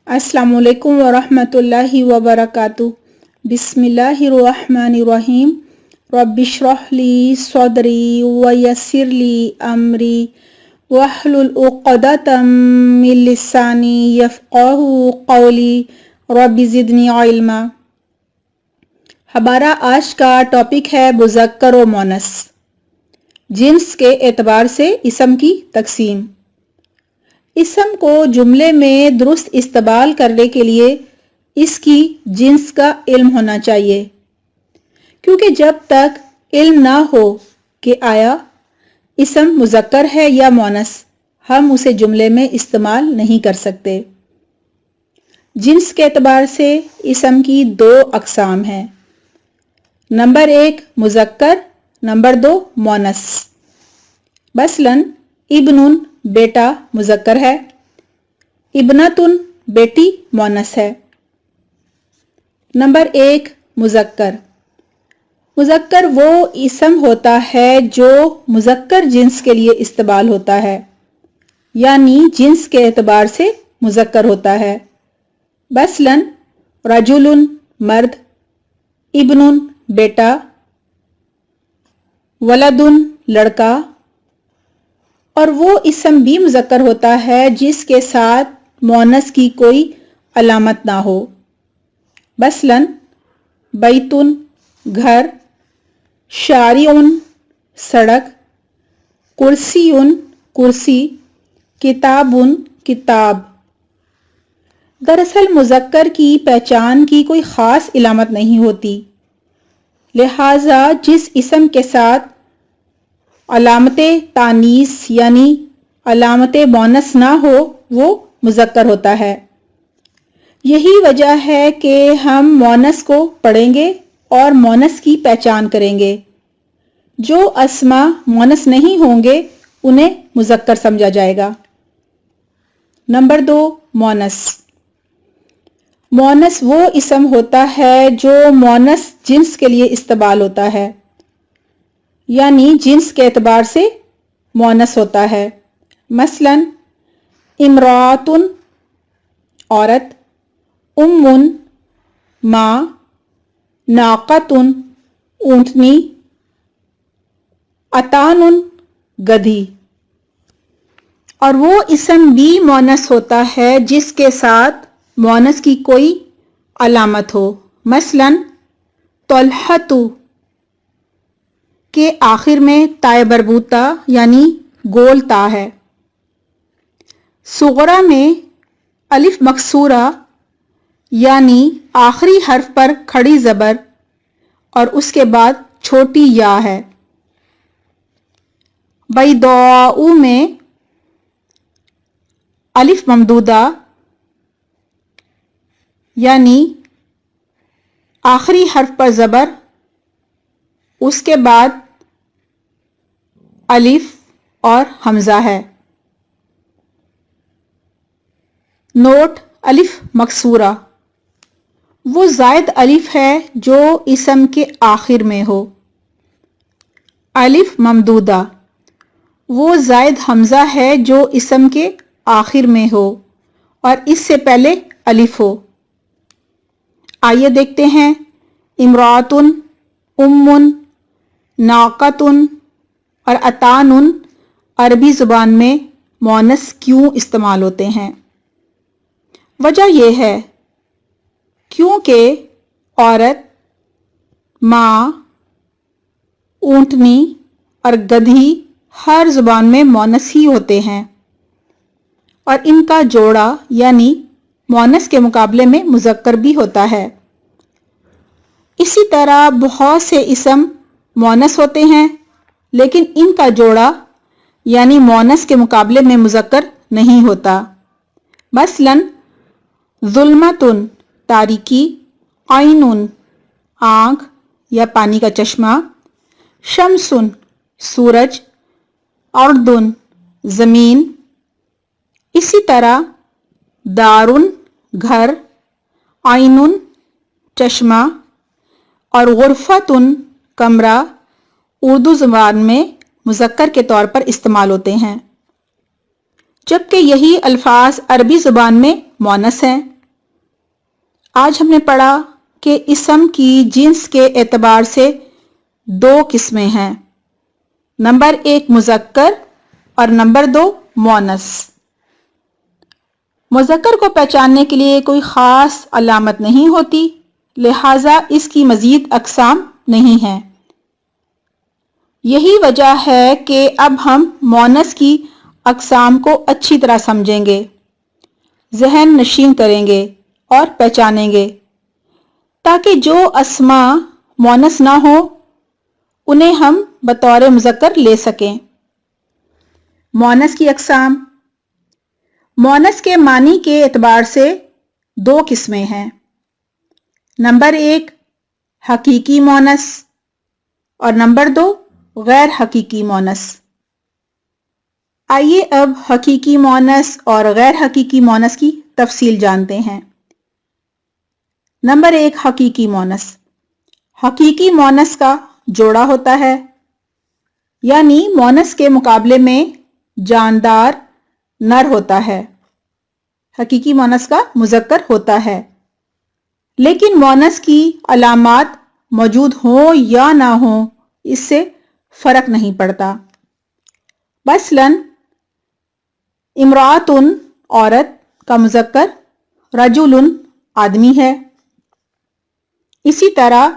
السلام علیکم ورحمۃ اللہ وبرکاتہ۔ بسم اللہ الرحمن الرحیم۔ رب اشرح لی صدری ویسر لی امری واحلل عقدۃ من لسانی یفقہوا قولی رب زدنی علما۔ ہمارا آج کا ٹاپک ہے مذکر و مؤنث، جنس کے اعتبار سے اسم کی تقسیم۔ اسم کو جملے میں درست استعمال کرنے کے لیے اس کی جنس کا علم ہونا چاہیے، کیونکہ جب تک علم نہ ہو کہ آیا اسم مذکر ہے یا مؤنث، ہم اسے جملے میں استعمال نہیں کر سکتے۔ جنس کے اعتبار سے اسم کی دو اقسام ہیں، نمبر 1 مذکر، نمبر 2 مؤنث۔ مثلاً ابن بیٹا مذکر ہے، ابنتن بیٹی مؤنث ہے۔ نمبر 1 مذکر۔ مذکر وہ اسم ہوتا ہے جو مذکر جنس کے لیے استعمال ہوتا ہے، یعنی جنس کے اعتبار سے مذکر ہوتا ہے۔ مثلاً رجل مرد، ابن بیٹا، ولد لڑکا۔ اور وہ اسم بھی مذکر ہوتا ہے جس کے ساتھ مؤنث کی کوئی علامت نہ ہو۔ مثلاً بیت گھر، شارع سڑک، کرسی کرسی، کتاب کتاب۔ دراصل مذکر کی پہچان کی کوئی خاص علامت نہیں ہوتی، لہٰذا جس اسم کے ساتھ علامت تانیث یعنی علامت مؤنث نہ ہو وہ مذکر ہوتا ہے۔ یہی وجہ ہے کہ ہم مؤنث کو پڑھیں گے اور مؤنث کی پہچان کریں گے۔ جو اسما مؤنث نہیں ہوں گے انہیں مذکر سمجھا جائے گا۔ نمبر 2 مؤنث۔ مؤنث وہ اسم ہوتا ہے جو مؤنث جنس کے لیے استعمال ہوتا ہے، یعنی جنس کے اعتبار سے مؤنث ہوتا ہے۔ مثلاً امرأۃ عورت، ماں، ناقۃ اونٹنی، اتان گدھی۔ اور وہ اسم بھی مؤنث ہوتا ہے جس کے ساتھ مؤنث کی کوئی علامت ہو۔ مثلاً طلحۃ کے آخر میں تائے مربوطہ یعنی گول تا ہے۔ صغرا میں الف مکسورہ یعنی آخری حرف پر کھڑی زبر اور اس کے بعد چھوٹی یا ہے۔ بیضاء میں الف ممدودہ یعنی آخری حرف پر زبر، اس کے بعد الف اور حمزہ ہے۔ نوٹ الف مکسورہ وہ زائد الف ہے جو اسم کے آخر میں ہو۔ الف ممدودہ وہ زائد حمزہ ہے جو اسم کے آخر میں ہو اور اس سے پہلے الف ہو۔ آئیے دیکھتے ہیں امرأۃ، ناقۃ اور اتان عربی زبان میں مؤنث کیوں استعمال ہوتے ہیں۔ وجہ یہ ہے کیونکہ عورت، ماں، اونٹنی اور گدھی ہر زبان میں مؤنث ہی ہوتے ہیں اور ان کا جوڑا یعنی مؤنث کے مقابلے میں مذکر بھی ہوتا ہے۔ اسی طرح بہت سے اسم مؤنث ہوتے ہیں لیکن ان کا جوڑا یعنی مؤنث کے مقابلے میں مذکر نہیں ہوتا۔ مثلاً ظلمۃ تاریکی، عین آنکھ یا پانی کا چشمہ، شمس سورج، ارض زمین۔ اسی طرح دار گھر، عین چشمہ اور غرفۃ کمرہ اردو زبان میں مذکر کے طور پر استعمال ہوتے ہیں، جبکہ یہی الفاظ عربی زبان میں مؤنث ہیں۔ آج ہم نے پڑھا کہ اسم کی جنس کے اعتبار سے دو قسمیں ہیں، نمبر 1 مذکر اور نمبر 2 مؤنث۔ مذکر کو پہچاننے کے لیے کوئی خاص علامت نہیں ہوتی، لہٰذا اس کی مزید اقسام نہیں ہیں۔ یہی وجہ ہے کہ اب ہم مؤنث کی اقسام کو اچھی طرح سمجھیں گے، ذہن نشین کریں گے اور پہچانیں گے، تاکہ جو اسماء مؤنث نہ ہو انہیں ہم بطور مذکر لے سکیں۔ مؤنث کی اقسام۔ مؤنث کے معنی کے اعتبار سے دو قسمیں ہیں، نمبر 1 حقیقی مؤنث اور نمبر 2 غیر حقیقی مؤنث۔ آئیے اب حقیقی مؤنث اور غیر حقیقی مؤنث کی تفصیل جانتے ہیں۔ نمبر 1 حقیقی مؤنث۔ حقیقی مؤنث کا جوڑا ہوتا ہے، یعنی مؤنث کے مقابلے میں جاندار نر ہوتا ہے۔ حقیقی مؤنث کا مذکر ہوتا ہے، لیکن مؤنث کی علامات موجود ہوں یا نہ ہوں اس سے فرق نہیں پڑتا۔ مثلاً امرأۃ عورت کا مذکر، رجل آدمی ہے۔ اسی طرح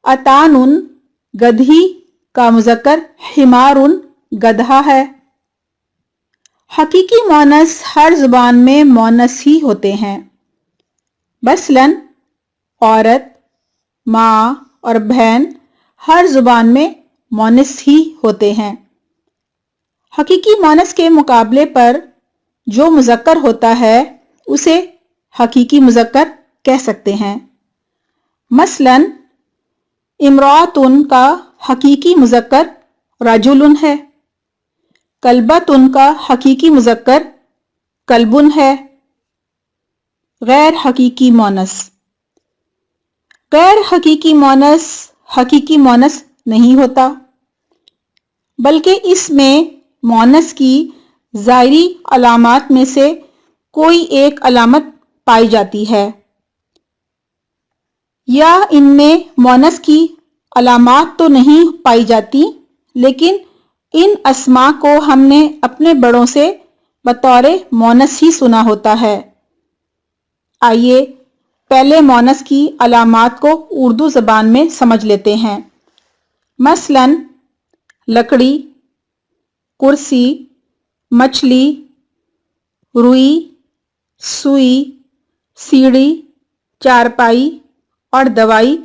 اتان گدھی کا مذکر، حمار گدھا ہے۔ حقیقی مؤنث ہر زبان میں مؤنث ہی ہوتے ہیں، مثلاً عورت، ماں اور بہن ہر زبان میں مؤنث ہی ہوتے ہیں۔ حقیقی مؤنث کے مقابلے پر جو مذکر ہوتا ہے اسے حقیقی مذکر کہہ سکتے ہیں۔ مثلاً امرأۃ کا حقیقی مذکر رجل ہے، کلبۃ کا حقیقی مذکر کلب ہے۔ غیر حقیقی مؤنث۔ غیر حقیقی مؤنث حقیقی مؤنث نہیں ہوتا، بلکہ اس میں مؤنث کی ظاہری علامات میں سے کوئی ایک علامت پائی جاتی ہے، یا ان میں مؤنث کی علامات تو نہیں پائی جاتی، لیکن ان اسماء کو ہم نے اپنے بڑوں سے بطور مؤنث ہی سنا ہوتا ہے۔ آئیے پہلے مؤنث کی علامات کو اردو زبان میں سمجھ لیتے ہیں۔ مثلاً لکڑی، کرسی، مچھلی، روئی، سوئی، سیڑھی، چارپائی اور دوائی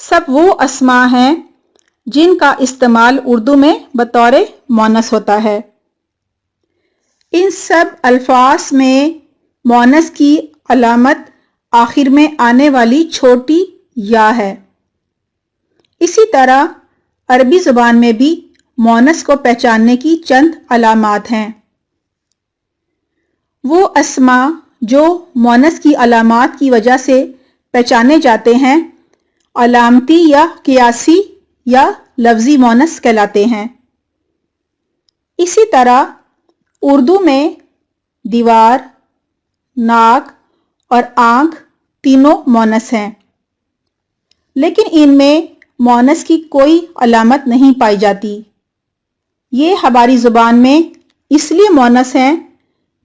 سب وہ اسماء ہیں جن کا استعمال اردو میں بطور مؤنث ہوتا ہے۔ ان سب الفاظ میں مؤنث کی علامت آخر میں آنے والی چھوٹی یا ہے۔ اسی طرح عربی زبان میں بھی مؤنث کو پہچاننے کی چند علامات ہیں۔ وہ اسماء جو مؤنث کی علامات کی وجہ سے پہچانے جاتے ہیں علامتی یا قیاسی یا لفظی مؤنث کہلاتے ہیں۔ اسی طرح اردو میں دیوار، ناک اور آنکھ تینوں مؤنث ہیں، لیکن ان میں مؤنث کی کوئی علامت نہیں پائی جاتی۔ یہ ہماری زبان میں اس لیے مؤنث ہیں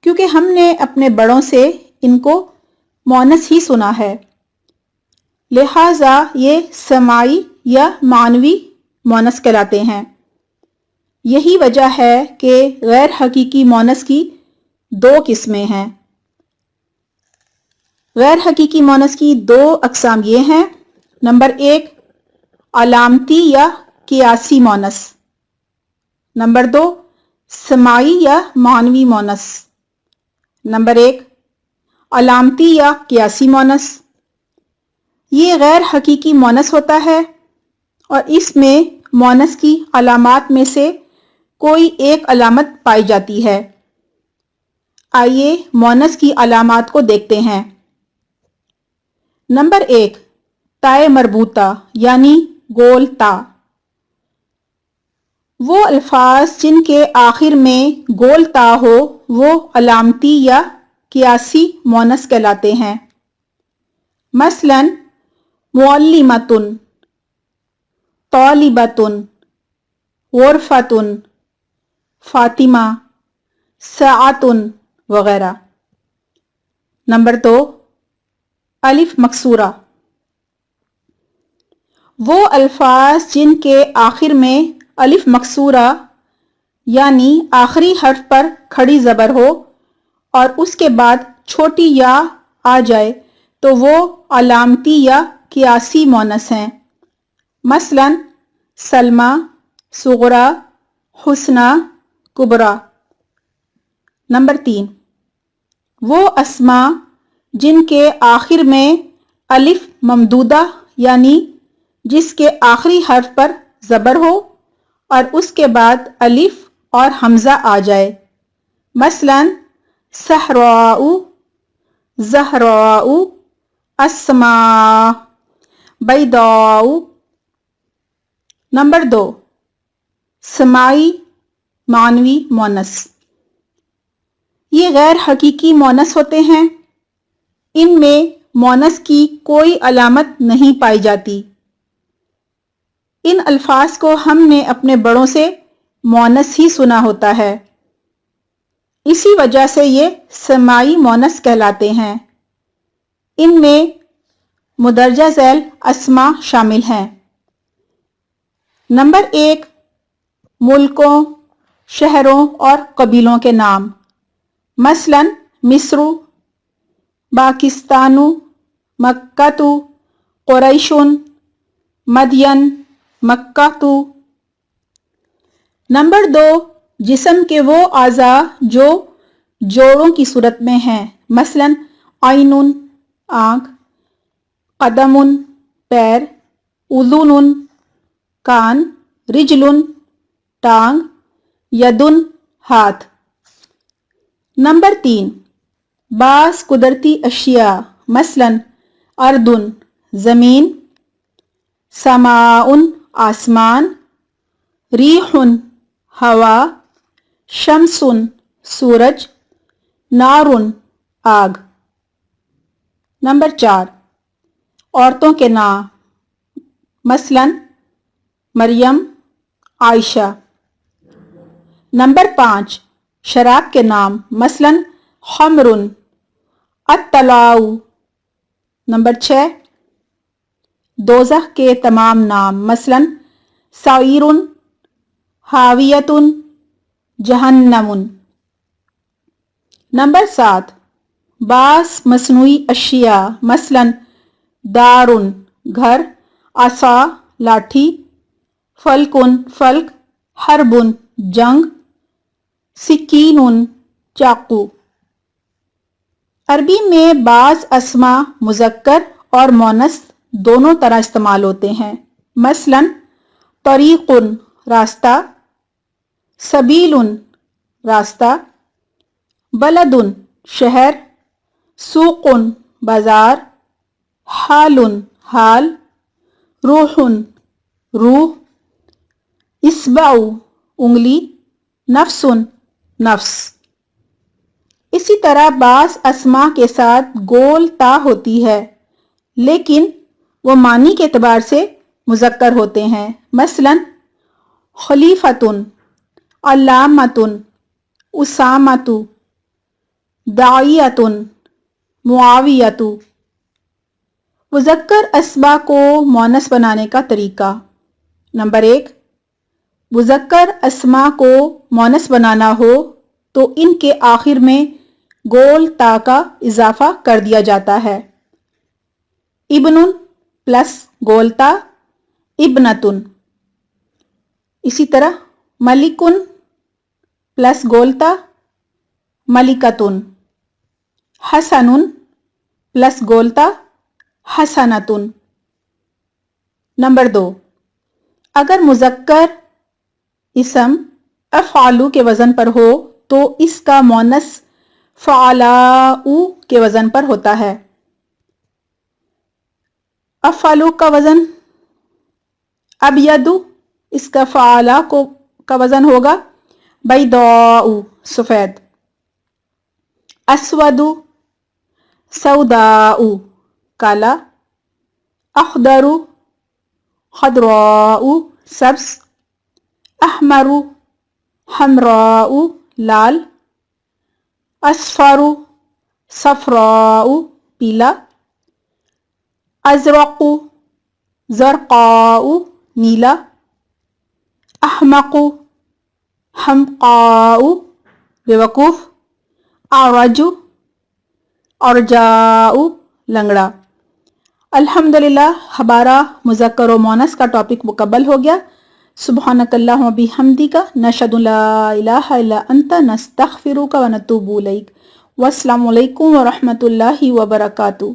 کیونکہ ہم نے اپنے بڑوں سے ان کو مؤنث ہی سنا ہے، لہٰذا یہ سماعی یا معنوی مؤنث کہلاتے ہیں۔ یہی وجہ ہے کہ غیر حقیقی مؤنث کی دو قسمیں ہیں۔ غیر حقیقی مؤنث کی دو اقسام یہ ہیں، نمبر 1 علامتی یا قیاسی مؤنث، نمبر 2 سماعی یا معنوی مؤنث۔ نمبر 1 علامتی یا قیاسی مؤنث، یہ غیر حقیقی مؤنث ہوتا ہے اور اس میں مؤنث کی علامات میں سے کوئی ایک علامت پائی جاتی ہے۔ آئیے مؤنث کی علامات کو دیکھتے ہیں۔ نمبر 1 تائے مربوطہ یعنی گول تا۔ وہ الفاظ جن کے آخر میں گول تا ہو وہ علامتی یا قیاسی مؤنث کہلاتے ہیں۔ مثلا معلمۃ، طالبۃ، غرفۃ، فاطمہ، ساعۃ وغیرہ۔ نمبر 2، الف مکسورہ، وہ الفاظ جن کے آخر میں الف مکسورہ یعنی آخری حرف پر کھڑی زبر ہو اور اس کے بعد چھوٹی یا آ جائے تو وہ علامتی یا قیاسی مونث ہیں۔ مثلا سلمہ، صغرا، حسنہ، کبریٰ۔ نمبر 3، وہ اسماء جن کے آخر میں الف ممدودہ یعنی جس کے آخری حرف پر زبر ہو اور اس کے بعد الف اور حمزہ آ جائے۔ مثلا صحراء، زہراء، اسماء، بیضاء۔ نمبر 2، سماعی معنوی مونث، یہ غیر حقیقی مونث ہوتے ہیں، ان میں مونث کی کوئی علامت نہیں پائی جاتی۔ ان الفاظ کو ہم نے اپنے بڑوں سے مونث ہی سنا ہوتا ہے، اسی وجہ سے یہ سماعی مونث کہلاتے ہیں۔ ان میں مندرجہ ذیل اسماء شامل ہیں۔ نمبر 1، ملکوں، شہروں اور قبیلوں کے نام۔ مثلا مصر، پاکستان، مکہ، قریش، مدین، مکہ۔ نمبر 2، جسم کے وہ اعضاء جو جوڑوں کی صورت میں ہیں۔ مثلا عین آنکھ، قدم پیر، اذن کان، رجل ٹانگ، ید ہاتھ۔ نمبر 3، بعض قدرتی اشیاء۔ مثلا ارض زمین، سماء آسمان، ریح ہوا، شمس سورج، نار آگ۔ نمبر 4، عورتوں کے نام۔ مثلا مریم، عائشہ۔ نمبر 5، شراب کے نام۔ مثلا خمر، الطلاء۔ نمبر 6، دوزخ کے تمام نام۔ مثلا سعیر، حاویۃ، جہنم۔ نمبر 7، بعض مصنوعی اشیاء۔ مثلا دار گھر، عصا لاٹھی، فلک فلک، حرب جنگ، سکین چاقو۔ عربی میں بعض اسماء مذکر اور مؤنث دونوں طرح استعمال ہوتے ہیں۔ مثلا طریق راستہ، سبیل راستہ، بلد شہر، سوق بازار، حال حال، روح روح، اصبع انگلی، نفس نفس۔ اسی طرح بعض اسماء کے ساتھ گول تا ہوتی ہے لیکن وہ معنی کے اعتبار سے مذکر ہوتے ہیں۔ مثلا خلیفۃ، علامۃ، اسامۃ، داعیۃ، معاویۃ۔ مذکر اسماء کو مؤنث بنانے کا طریقہ۔ نمبر 1، مذکر اسماء کو مؤنث بنانا ہو تو ان کے آخر میں گول تا کا اضافہ کر دیا جاتا ہے۔ ابن پلس گول تا، ابنۃ۔ اسی طرح ملک پلس گول تا، ملکۃ۔ حسن پلس گول تا، حسنۃ۔ نمبر 2، اگر مذکر اسم افعلوا کے وزن پر ہو تو اس کا مؤنث فعلاء کے وزن پر ہوتا ہے۔ افعلوا کا وزن ابید، اس کا فعلاء کا وزن ہوگا بیضاء سفید، اسود سوداء، کالا، اخضر خضراء سبز، احمر حمراء لال، اصفر صفراء پیلا، ازرق زرقاء نیلا، احمق حمقاء بیوقوف، اعرج ارجاء لنگڑا۔ الحمدللہ ہمارا مذکر و مؤنث کا ٹاپک مکمل ہو گیا۔ سبحانک اللہم بحمدک نشہد ان لا الہ الا انت نستغفرک و نتوب الیک۔ والسلام علیکم ورحمۃ اللہ وبرکاتہ۔